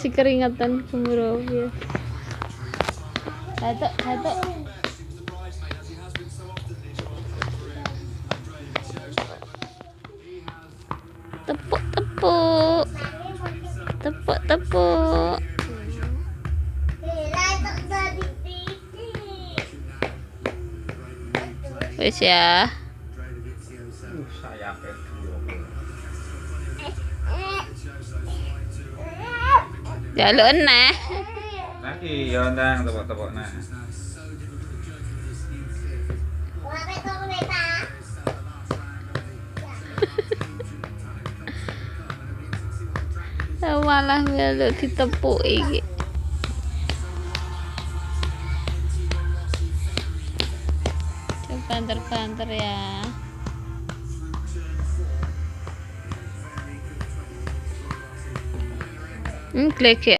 masih keringatan bro. Yes. Satu. Tepuk. Wes ya. Jaluk nah. Lagi ya ndang tepuk-tepuk nah. Malah jaluk ditepuk iki. Banter-banter ya. Klik ya.